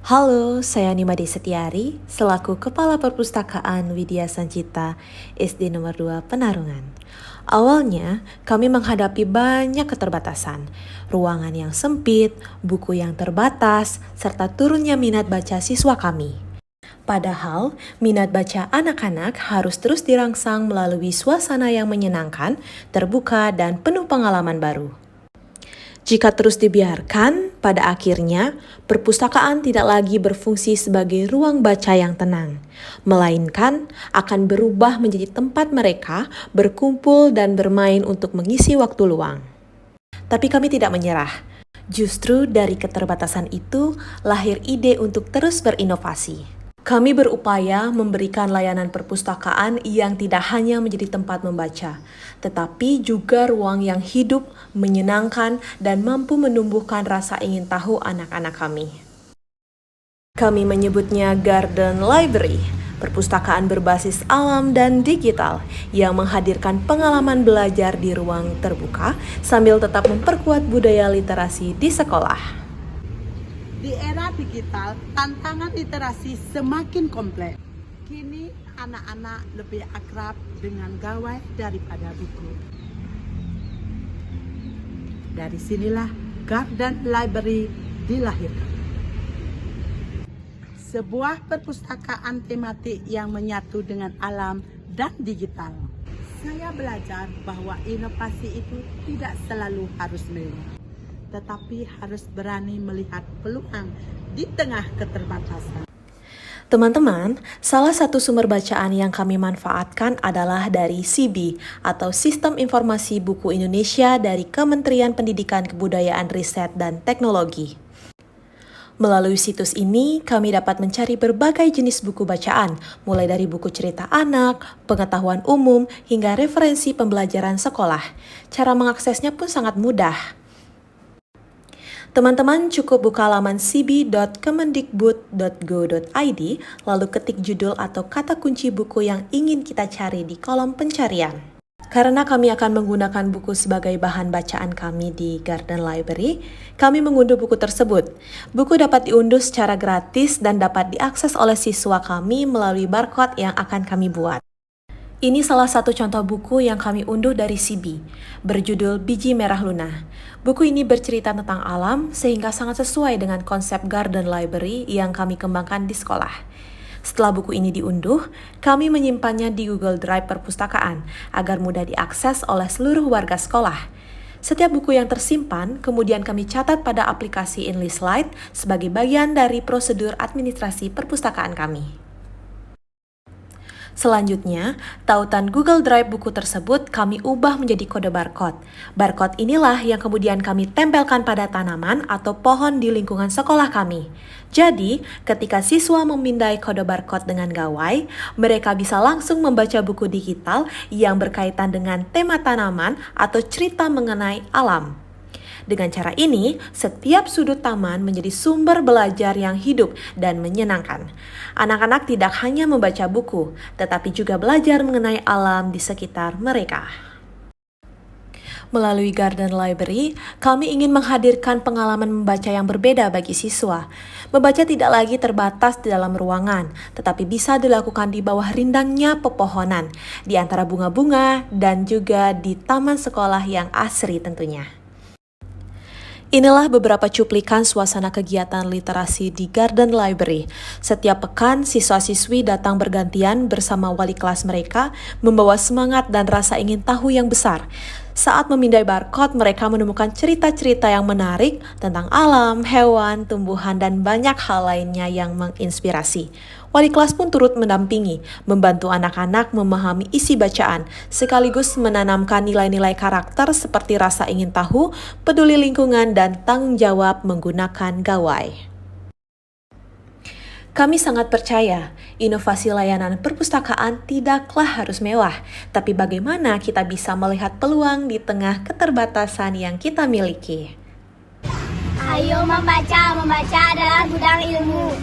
Halo, saya Nimade Setiari, selaku Kepala Perpustakaan Widya Sancita, SD nomor 2 Penarungan. Awalnya, kami menghadapi banyak keterbatasan, ruangan yang sempit, buku yang terbatas, serta turunnya minat baca siswa kami. Padahal, minat baca anak-anak harus terus dirangsang melalui suasana yang menyenangkan, terbuka, dan penuh pengalaman baru. Jika terus dibiarkan, pada akhirnya perpustakaan tidak lagi berfungsi sebagai ruang baca yang tenang, melainkan akan berubah menjadi tempat mereka berkumpul dan bermain untuk mengisi waktu luang. Tapi kami tidak menyerah. Justru dari keterbatasan itu lahir ide untuk terus berinovasi. Kami berupaya memberikan layanan perpustakaan yang tidak hanya menjadi tempat membaca, tetapi juga ruang yang hidup, menyenangkan, dan mampu menumbuhkan rasa ingin tahu anak-anak kami. Kami menyebutnya Garden Library, perpustakaan berbasis alam dan digital yang menghadirkan pengalaman belajar di ruang terbuka sambil tetap memperkuat budaya literasi di sekolah. Di era digital, tantangan literasi semakin kompleks. Kini anak-anak lebih akrab dengan gawai daripada buku. Dari sinilah Garden Library dilahirkan. Sebuah perpustakaan tematik yang menyatu dengan alam dan digital. Saya belajar bahwa inovasi itu tidak selalu harus mewah, tetapi harus berani melihat peluang di tengah keterbatasan. Teman-teman, salah satu sumber bacaan yang kami manfaatkan adalah dari SIBI atau Sistem Informasi Buku Indonesia dari Kementerian Pendidikan Kebudayaan Riset dan Teknologi. Melalui situs ini, kami dapat mencari berbagai jenis buku bacaan, mulai dari buku cerita anak, pengetahuan umum, hingga referensi pembelajaran sekolah. Cara mengaksesnya pun sangat mudah. Teman-teman cukup buka laman sibi.kemendikbud.go.id, lalu ketik judul atau kata kunci buku yang ingin kita cari di kolom pencarian. Karena kami akan menggunakan buku sebagai bahan bacaan kami di Garden Library, kami mengunduh buku tersebut. Buku dapat diunduh secara gratis dan dapat diakses oleh siswa kami melalui barcode yang akan kami buat. Ini salah satu contoh buku yang kami unduh dari SIBI, berjudul Biji Merah Luna. Buku ini bercerita tentang alam sehingga sangat sesuai dengan konsep Garden Library yang kami kembangkan di sekolah. Setelah buku ini diunduh, kami menyimpannya di Google Drive perpustakaan agar mudah diakses oleh seluruh warga sekolah. Setiap buku yang tersimpan kemudian kami catat pada aplikasi InListLite sebagai bagian dari prosedur administrasi perpustakaan kami. Selanjutnya, tautan Google Drive buku tersebut kami ubah menjadi kode barcode. Barcode inilah yang kemudian kami tempelkan pada tanaman atau pohon di lingkungan sekolah kami. Jadi, ketika siswa memindai kode barcode dengan gawai, mereka bisa langsung membaca buku digital yang berkaitan dengan tema tanaman atau cerita mengenai alam. Dengan cara ini, setiap sudut taman menjadi sumber belajar yang hidup dan menyenangkan. Anak-anak tidak hanya membaca buku, tetapi juga belajar mengenai alam di sekitar mereka. Melalui Garden Library, kami ingin menghadirkan pengalaman membaca yang berbeda bagi siswa. Membaca tidak lagi terbatas di dalam ruangan, tetapi bisa dilakukan di bawah rindangnya pepohonan, di antara bunga-bunga, dan juga di taman sekolah yang asri tentunya. Inilah beberapa cuplikan suasana kegiatan literasi di Garden Library. Setiap pekan, siswa-siswi datang bergantian bersama wali kelas mereka, membawa semangat dan rasa ingin tahu yang besar. Saat memindai barcode, mereka menemukan cerita-cerita yang menarik tentang alam, hewan, tumbuhan, dan banyak hal lainnya yang menginspirasi. Wali kelas pun turut mendampingi, membantu anak-anak memahami isi bacaan, sekaligus menanamkan nilai-nilai karakter seperti rasa ingin tahu, peduli lingkungan, dan tanggung jawab menggunakan gawai. Kami sangat percaya, inovasi layanan perpustakaan tidaklah harus mewah, tapi bagaimana kita bisa melihat peluang di tengah keterbatasan yang kita miliki. Ayo membaca adalah gudang ilmu.